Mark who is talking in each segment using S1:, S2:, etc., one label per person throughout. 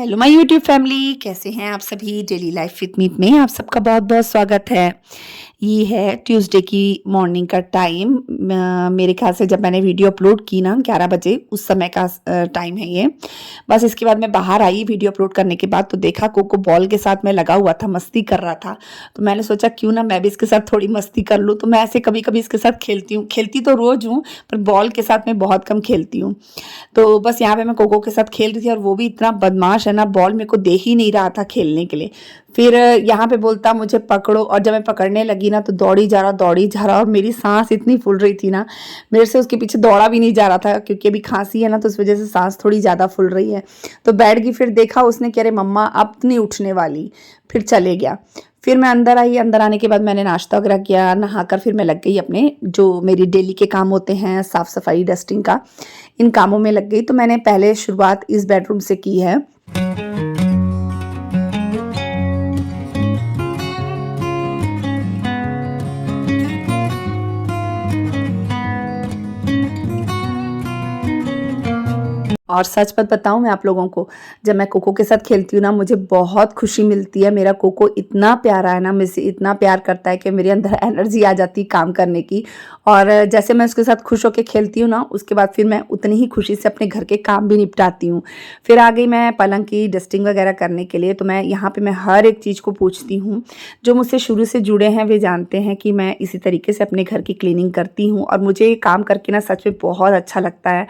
S1: Hello my YouTube family, कैसे हैं आप सभी। डेली लाइफ विद मीत में आप सबका बहुत बहुत स्वागत है। ये है ट्यूसडे की मॉर्निंग का टाइम। मेरे ख्याल से जब मैंने वीडियो अपलोड की ना 11 बजे उस समय का टाइम है ये। बस इसके बाद मैं बाहर आई वीडियो अपलोड करने के बाद, तो देखा कोको बॉल के साथ मैं लगा हुआ था, मस्ती कर रहा था। तो मैंने सोचा क्यों ना मैं भी इसके साथ थोड़ी मस्ती कर लूँ। तो मैं ऐसे कभी कभी इसके साथ खेलती हूँ, खेलती तो रोज़ हूँ पर बॉल के साथ मैं बहुत कम खेलती हूँ। तो बस यहाँ पे मैं कोको के साथ खेल रही थी और वो भी इतना बदमाश है ना, बॉल मेरे को दे ही नहीं रहा था खेलने के लिए। फिर यहाँ पे बोलता मुझे पकड़ो, और जब मैं पकड़ने लगी ना तो दौड़ी जा रहा, और मेरी सांस इतनी फूल रही थी ना, मेरे से उसके पीछे दौड़ा भी नहीं जा रहा था, क्योंकि अभी खांसी है ना तो उस वजह से सांस थोड़ी ज़्यादा फूल रही है। तो बैठ गई, फिर देखा उसने कि अरे मम्मा अब नहीं उठने वाली, फिर चले गया। फिर मैं अंदर आई, अंदर आने के बाद मैंने नाश्ता वगैरह किया, नहाकर फिर मैं लग गई अपने जो मेरी डेली के काम होते हैं, साफ़ सफाई डस्टिंग का, इन कामों में लग गई। तो मैंने पहले शुरुआत इस बेडरूम से की है। और सच बात बताऊँ मैं आप लोगों को, जब मैं कोको के साथ खेलती हूँ ना मुझे बहुत खुशी मिलती है। मेरा कोको इतना प्यारा है ना, मुझसे इतना प्यार करता है कि मेरे अंदर एनर्जी आ जाती है काम करने की। और जैसे मैं उसके साथ खुश होकर खेलती हूँ ना, उसके बाद फिर मैं उतनी ही खुशी से अपने घर के काम भी निपटाती हूँ। फिर आ गई मैं पलंग की डस्टिंग वगैरह करने के लिए। तो मैं यहाँ पर मैं हर एक चीज़ को पूछती हूँ। जो मुझसे शुरू से जुड़े हैं वे जानते हैं कि मैं इसी तरीके से अपने घर की क्लीनिंग करती हूँ, और मुझे ये काम करके ना सच में बहुत अच्छा लगता है।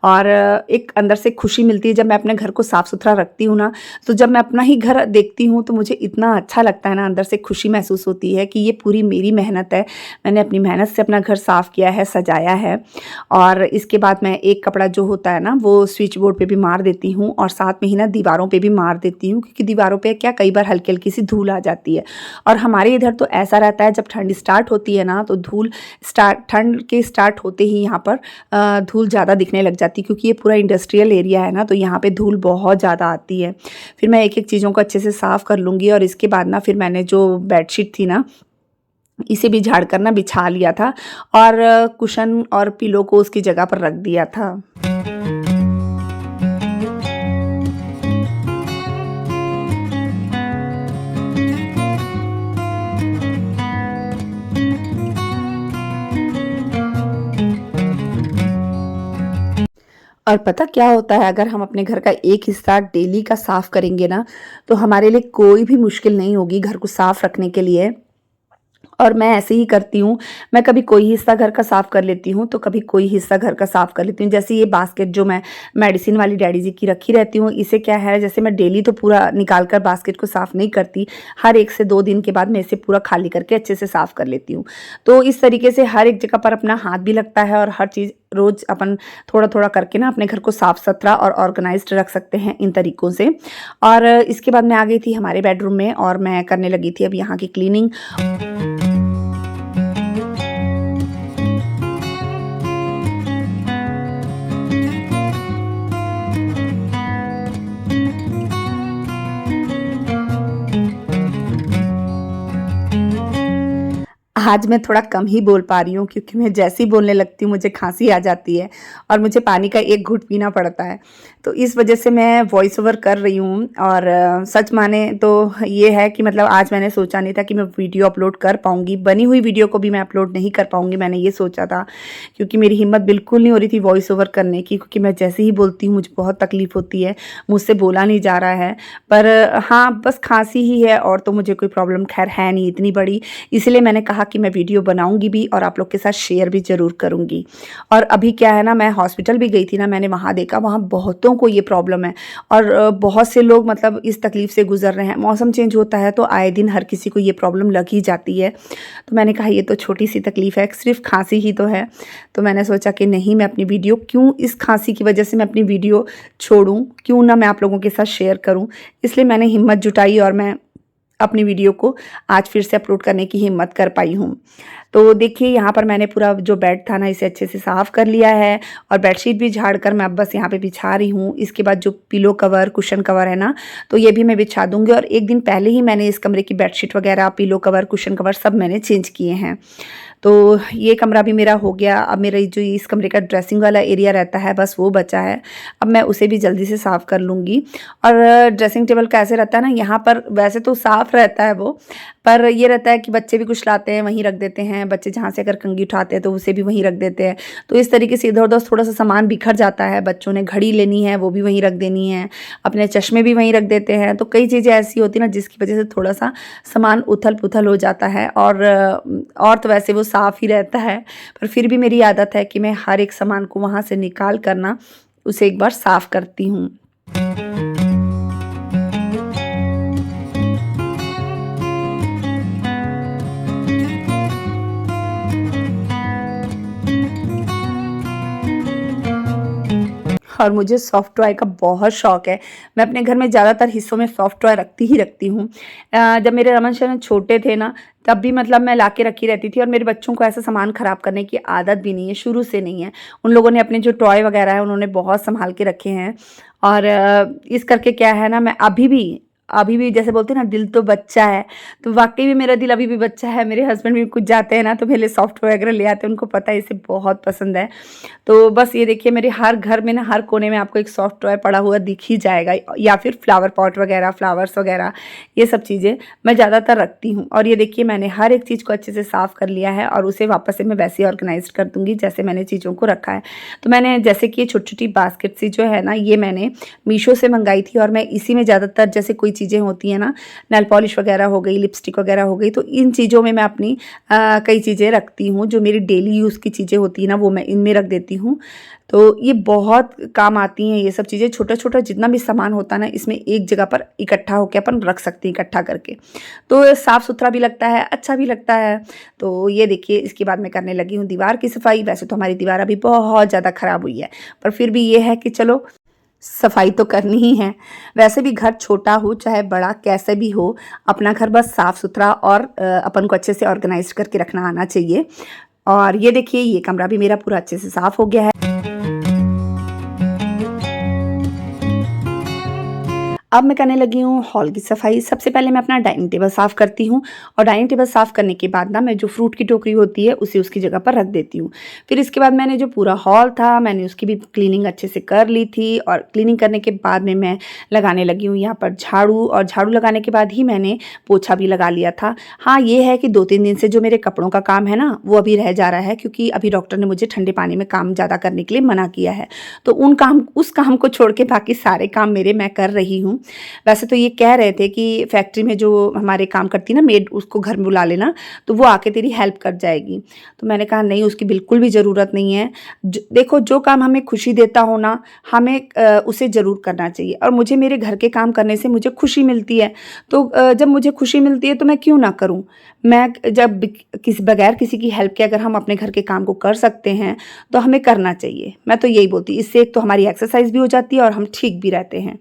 S1: और एक अंदर से खुशी मिलती है जब मैं अपने घर को साफ़ सुथरा रखती हूँ ना। तो जब मैं अपना ही घर देखती हूँ तो मुझे इतना अच्छा लगता है ना, अंदर से खुशी महसूस होती है कि ये पूरी मेरी मेहनत है। मैंने अपनी मेहनत से अपना घर साफ़ किया है, सजाया है। और इसके बाद मैं एक कपड़ा जो होता है ना वो स्विच बोर्ड पे भी मार देती हूँ, और साथ में ही ना दीवारों पे भी मार देती हूँ, क्योंकि दीवारों पे क्या कई बार हल्की हल्की सी धूल आ जाती है। और हमारे इधर तो ऐसा रहता है, जब ठंड स्टार्ट होती है ना तो ठंड के स्टार्ट होते ही यहाँ पर धूल ज़्यादा दिखने लग जाती है, क्योंकि ये पूरा इंडस्ट्रियल एरिया है ना, तो यहाँ पे धूल बहुत ज़्यादा आती है। फिर मैं एक एक चीज़ों को अच्छे से साफ़ कर लूँगी, और इसके बाद ना फिर मैंने जो बेडशीट थी ना इसे भी झाड़ कर ना बिछा लिया था, और कुशन और पिलो को उसकी जगह पर रख दिया था। और पता क्या होता है, अगर हम अपने घर का एक हिस्सा डेली का साफ़ करेंगे ना, तो हमारे लिए कोई भी मुश्किल नहीं होगी घर को साफ़ रखने के लिए। और मैं ऐसे ही करती हूँ। मैं कभी कोई हिस्सा घर का साफ़ कर लेती हूँ, तो कभी कोई हिस्सा घर का साफ़ कर लेती हूँ। जैसे ये बास्केट जो मैं मेडिसिन वाली डैडी जी की रखी रहती हूँ, इसे क्या है, जैसे मैं डेली तो पूरा निकाल कर बास्केट को साफ़ नहीं करती, हर 1 से 2 दिन के बाद मैं इसे पूरा खाली करके अच्छे से साफ़ कर लेती हूँ। तो इस तरीके से हर एक जगह पर अपना हाथ भी लगता है, और हर चीज़ रोज़ अपन थोड़ा-थोड़ा करके ना अपने घर को साफ़-सुथरा और ऑर्गनाइज़्ड रख सकते हैं इन तरीकों से। और इसके बाद मैं आ गई थी हमारे बेडरूम में, और मैं करने लगी थी अब यहाँ की क्लीनिंग। आज मैं थोड़ा कम ही बोल पा रही हूँ, क्योंकि मैं जैसे ही बोलने लगती हूँ मुझे खांसी आ जाती है, और मुझे पानी का एक घूँट पीना पड़ता है। तो इस वजह से मैं वॉइस ओवर कर रही हूँ। और सच माने तो ये है कि मतलब आज मैंने सोचा नहीं था कि मैं वीडियो अपलोड कर पाऊँगी, बनी हुई वीडियो को भी मैं अपलोड नहीं कर पाऊँगी, मैंने ये सोचा था। क्योंकि मेरी हिम्मत बिल्कुल नहीं हो रही थी वॉइस ओवर करने की, क्योंकि मैं जैसे ही बोलती हूँ मुझे बहुत तकलीफ़ होती है, मुझसे बोला नहीं जा रहा है। पर हाँ, बस खांसी ही है, और तो मुझे कोई प्रॉब्लम खैर है नहीं इतनी बड़ी। इसलिए मैंने कहा कि मैं वीडियो बनाऊंगी भी, और आप लोग के साथ शेयर भी ज़रूर करूंगी। और अभी क्या है ना, मैं हॉस्पिटल भी गई थी ना, मैंने वहाँ देखा वहाँ बहुतों को ये प्रॉब्लम है, और बहुत से लोग मतलब इस तकलीफ़ से गुजर रहे हैं। मौसम चेंज होता है तो आए दिन हर किसी को ये प्रॉब्लम लग ही जाती है। तो मैंने कहा ये तो छोटी सी तकलीफ़ है, सिर्फ खांसी ही तो है। तो मैंने सोचा कि नहीं, मैं अपनी वीडियो क्यों इस खांसी की वजह से मैं अपनी वीडियो छोड़ूं, क्यों ना मैं आप लोगों के साथ शेयर करूं। इसलिए मैंने हिम्मत जुटाई, और मैं अपनी वीडियो को आज फिर से अपलोड करने की हिम्मत कर पाई हूँ। तो देखिए यहाँ पर मैंने पूरा जो बेड था ना इसे अच्छे से साफ़ कर लिया है, और बेडशीट भी झाड़ कर मैं अब बस यहाँ पे बिछा रही हूँ। इसके बाद जो पिलो कवर, कुशन कवर है ना, तो ये भी मैं बिछा दूँगी। और एक दिन पहले ही मैंने इस कमरे की बेडशीट वगैरह, पिलो कवर, कुशन कवर सब मैंने चेंज किए हैं। तो ये कमरा भी मेरा हो गया। अब मेरा जो इस कमरे का ड्रेसिंग वाला एरिया रहता है बस वो बचा है। अब मैं उसे भी जल्दी से साफ़ कर लूँगी। और ड्रेसिंग टेबल का ऐसे रहता है ना, यहाँ पर वैसे तो साफ़ रहता है वो, पर ये रहता है कि बच्चे भी कुछ लाते हैं वहीं रख देते हैं, बच्चे जहाँ से अगर कंघी उठाते हैं तो उसे भी वहीं रख देते हैं। तो इस तरीके से इधर-उधर थोड़ा-सा सामान बिखर जाता है। बच्चों ने घड़ी लेनी है वो भी वहीं रख देनी है, अपने चश्मे भी वहीं रख देते हैं। तो कई चीज़ें ऐसी होती हैं ना जिसकी वज़ह से थोड़ा-सा सामान उथल-पुथल हो जाता है। और तो वैसे वो साफ़ ही रहता है, पर फिर भी मेरी आदत है कि मैं हर एक सामान को वहाँ से निकाल कर ना उसे एक बार साफ़ करती हूँ। और मुझे सॉफ्ट टॉय का बहुत शौक है। मैं अपने घर में ज़्यादातर हिस्सों में सॉफ्ट टॉय रखती ही रखती हूँ। जब मेरे रमन-शरन छोटे थे ना, तब भी मतलब मैं लाके रखी रहती थी, और मेरे बच्चों को ऐसा सामान ख़राब करने की आदत भी नहीं है, शुरू से नहीं है। उन लोगों ने अपने जो टॉय वग़ैरह है, उन्होंने बहुत सँभाल के रखे हैं। और इस करके क्या है ना, मैं अभी भी जैसे बोलते हैं ना, दिल तो बच्चा है, तो वाक़ई में मेरा दिल अभी भी बच्चा है। मेरे हस्बैंड भी कुछ जाते हैं ना, तो मेरे लिए सॉफ्ट टॉय वग़ैरह ले आते हैं, उनको पता है इसे बहुत पसंद है। तो बस ये देखिए, मेरे हर घर में ना, हर कोने में आपको एक सॉफ्ट टॉय पड़ा हुआ दिख ही जाएगा, या फिर फ्लावर पॉट वगैरह, फ्लावर्स वगैरह, ये सब चीज़ें मैं ज़्यादातर रखती हूँ। और ये देखिए, मैंने हर एक चीज़ को अच्छे से साफ़ कर लिया है, और उसे वापस से मैं वैसे ही ऑर्गेनाइज़ कर दूँगी जैसे मैंने चीज़ों को रखा है। तो मैंने जैसे कि ये छोटी-छोटी बास्केट सी जो है ना, ये मैंने मीशो से मंगाई थी, और मैं इसी में ज़्यादातर, जैसे कोई चीज़ें होती हैं ना, नेल पॉलिश वगैरह हो गई, लिपस्टिक वगैरह हो गई, तो इन चीज़ों में मैं अपनी कई चीज़ें रखती हूँ। जो मेरी डेली यूज़ की चीज़ें होती हैं ना, वो मैं इनमें रख देती हूँ। तो ये बहुत काम आती हैं ये सब चीज़ें। छोटा-छोटा जितना भी सामान होता है ना, इसमें एक जगह पर इकट्ठा होके अपन रख सकते हैं, इकट्ठा करके। तो साफ़-सुथरा भी लगता है, अच्छा भी लगता है। तो ये देखिए, इसके बाद मैं करने लगी हूँ दीवार की सफाई। वैसे तो हमारी दीवार अभी बहुत ज़्यादा ख़राब हुई है, पर फिर भी ये है कि चलो, सफाई तो करनी ही है। वैसे भी घर छोटा हो चाहे बड़ा, कैसे भी हो, अपना घर बस साफ़-सुथरा और अपन को अच्छे से ऑर्गेनाइज़ करके रखना आना चाहिए। और ये देखिए, ये कमरा भी मेरा पूरा अच्छे से साफ़ हो गया है। अब मैं करने लगी हूँ हॉल की सफाई। सबसे पहले मैं अपना डाइनिंग टेबल साफ़ करती हूँ, और डाइनिंग टेबल साफ़ करने के बाद ना, मैं जो फ्रूट की टोकरी होती है उसे उसकी जगह पर रख देती हूँ। फिर इसके बाद मैंने जो पूरा हॉल था, मैंने उसकी भी क्लीनिंग अच्छे से कर ली थी, और क्लीनिंग करने के बाद में मैं लगाने लगी हूँ यहाँ पर झाड़ू, और झाड़ू लगाने के बाद ही मैंने पोछा भी लगा लिया था। हाँ, ये है कि 2-3 दिन से जो मेरे कपड़ों का काम है ना, वो अभी रह जा रहा है, क्योंकि अभी डॉक्टर ने मुझे ठंडे पानी में काम ज़्यादा करने के लिए मना किया है। तो उस काम को छोड़ के बाकी सारे काम मेरे मैं कर रही हूँ। वैसे तो ये कह रहे थे कि फैक्ट्री में जो हमारे काम करती है ना मेड, उसको घर में बुला लेना, तो वो आके तेरी हेल्प कर जाएगी। तो मैंने कहा नहीं, उसकी बिल्कुल भी ज़रूरत नहीं है। देखो, जो काम हमें खुशी देता हो ना, हमें उसे ज़रूर करना चाहिए, और मुझे मेरे घर के काम करने से मुझे खुशी मिलती है। तो जब मुझे खुशी मिलती है तो मैं क्यों ना करूँ। मैं जब बगैर किसी की हेल्प के अगर हम अपने घर के काम को कर सकते हैं, तो हमें करना चाहिए। मैं तो यही बोलती, इससे एक तो हमारी एक्सरसाइज भी हो जाती है, और हम ठीक भी रहते हैं।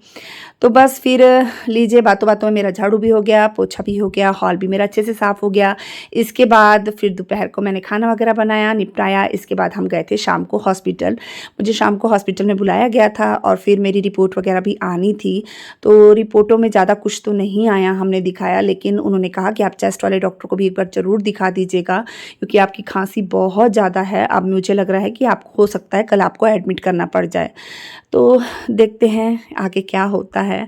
S1: तो बस फिर लीजिए, बातों-बातों में मेरा झाड़ू भी हो गया, पोछा भी हो गया, हॉल भी मेरा अच्छे से साफ़ हो गया। इसके बाद फिर दोपहर को मैंने खाना वगैरह बनाया, निपटाया। इसके बाद हम गए थे शाम को हॉस्पिटल। मुझे शाम को हॉस्पिटल में बुलाया गया था, और फिर मेरी रिपोर्ट वगैरह भी आनी थी। तो रिपोर्टों में ज़्यादा कुछ तो नहीं आया, हमने दिखाया, लेकिन उन्होंने कहा कि आप चेस्ट वाले डॉक्टर को भी एक बार ज़रूर दिखा दीजिएगा, क्योंकि आपकी खाँसी बहुत ज़्यादा है। अब मुझे लग रहा है कि आपको, हो सकता है कल आपको एडमिट करना पड़ जाए। तो देखते हैं आगे क्या होता है।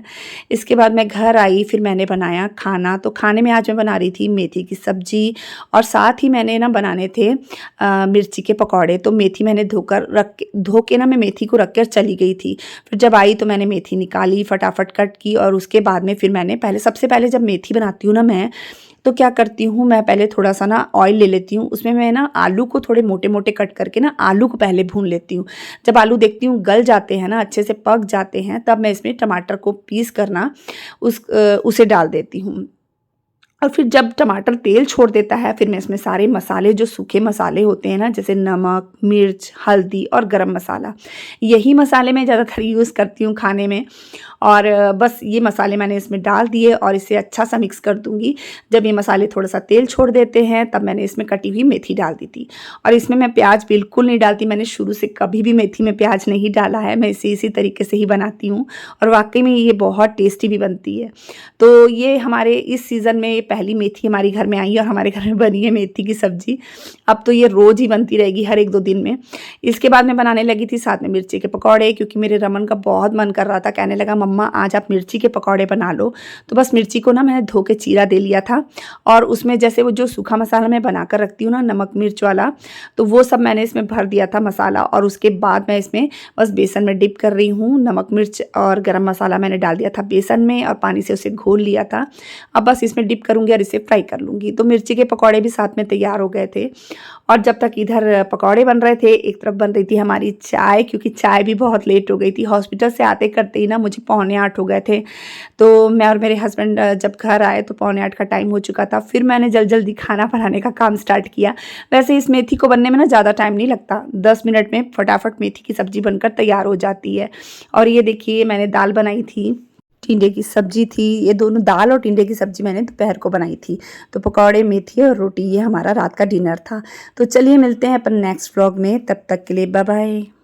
S1: इसके बाद मैं घर आई, फिर मैंने बनाया खाना। तो खाने में आज मैं बना रही थी मेथी की सब्ज़ी, और साथ ही मैंने ना बनाने थे मिर्ची के पकौड़े। तो मेथी मैंने धो के ना, मैं मेथी को रख कर चली गई थी। फिर जब आई तो मैंने मेथी निकाली, फटाफट कट की, और उसके बाद में फिर मैंने सबसे पहले जब मेथी बनाती हूँ ना मैं, तो क्या करती हूँ, मैं पहले थोड़ा-सा ना ऑयल ले लेती हूँ। उसमें मैं ना आलू को थोड़े मोटे-मोटे कट करके ना, आलू को पहले भून लेती हूँ। जब आलू देखती हूँ गल जाते हैं ना, अच्छे से पक जाते हैं, तब मैं इसमें टमाटर को पीस कर ना उसे डाल देती हूँ। और फिर जब टमाटर तेल छोड़ देता है, फिर मैं इसमें सारे मसाले, जो सूखे मसाले होते हैं ना, जैसे नमक, मिर्च, हल्दी और गरम मसाला, यही मसाले मैं ज़्यादातर यूज़ करती हूँ खाने में। और बस ये मसाले मैंने इसमें डाल दिए, और इसे अच्छा सा मिक्स कर दूँगी। जब ये मसाले थोड़ा-सा तेल छोड़ देते हैं, तब मैंने इसमें कटी हुई मेथी डाल दी थी। और इसमें मैं प्याज बिल्कुल नहीं डालती, मैंने शुरू से कभी भी मेथी में प्याज नहीं डाला है। मैं इसे इसी तरीके से ही बनाती हूँ, और वाक़ई में ये बहुत टेस्टी भी बनती है। तो ये हमारे इस सीज़न में पहली मेथी हमारी घर में आई और हमारे घर में बनी है मेथी की सब्ज़ी। अब तो ये रोज़ ही बनती रहेगी हर 1-2 दिन में। इसके बाद मैं बनाने लगी थी साथ में मिर्ची के पकौड़े, क्योंकि मेरे रमन का बहुत मन कर रहा था, कहने लगा मम्मा आज आप मिर्ची के पकौड़े बना लो। तो बस मिर्ची को ना मैंने धो के चीरा दे लिया था और उसमें जैसे वो जो सूखा मसाला मैं बना कर रखती हूँ ना नमक मिर्च वाला, तो वो सब मैंने इसमें भर दिया था मसाला और उसके बाद मैं इसमें बस बेसन में डिप कर रही हूँ। नमक मिर्च और गरम मसाला मैंने डाल दिया था बेसन में और पानी से उसे घोल लिया था। अब बस इसमें डिप करूँगी और इसे फ्राई कर लूँगी। तो मिर्ची के पकौड़े भी साथ में तैयार हो गए थे और जब तक इधर पकौड़े बन रहे थे एक तरफ बन रही थी हमारी चाय, क्योंकि चाय भी बहुत लेट हो गई थी। हॉस्पिटल से आते करते ही ना मुझे 7:45 हो गए थे। तो मैं और मेरे हस्बैंड जब घर आए तो 7:45 का टाइम हो चुका था। फिर मैंने जल्दी खाना बनाने का काम स्टार्ट किया। वैसे इस मेथी को बनने में ना ज़्यादा टाइम नहीं लगता, 10 मिनट में फटाफट मेथी की सब्ज़ी बनकर तैयार हो जाती है। और ये देखिए मैंने दाल बनाई थी, टिंडे की सब्ज़ी थी, ये दोनों दाल और टिंडे की सब्ज़ी मैंने दोपहर को बनाई थी। तो पकौड़े, मेथी और रोटी ये हमारा रात का डिनर था। तो चलिए मिलते हैं अपन नेक्स्ट व्लॉग में, तब तक के लिए बाय बाय।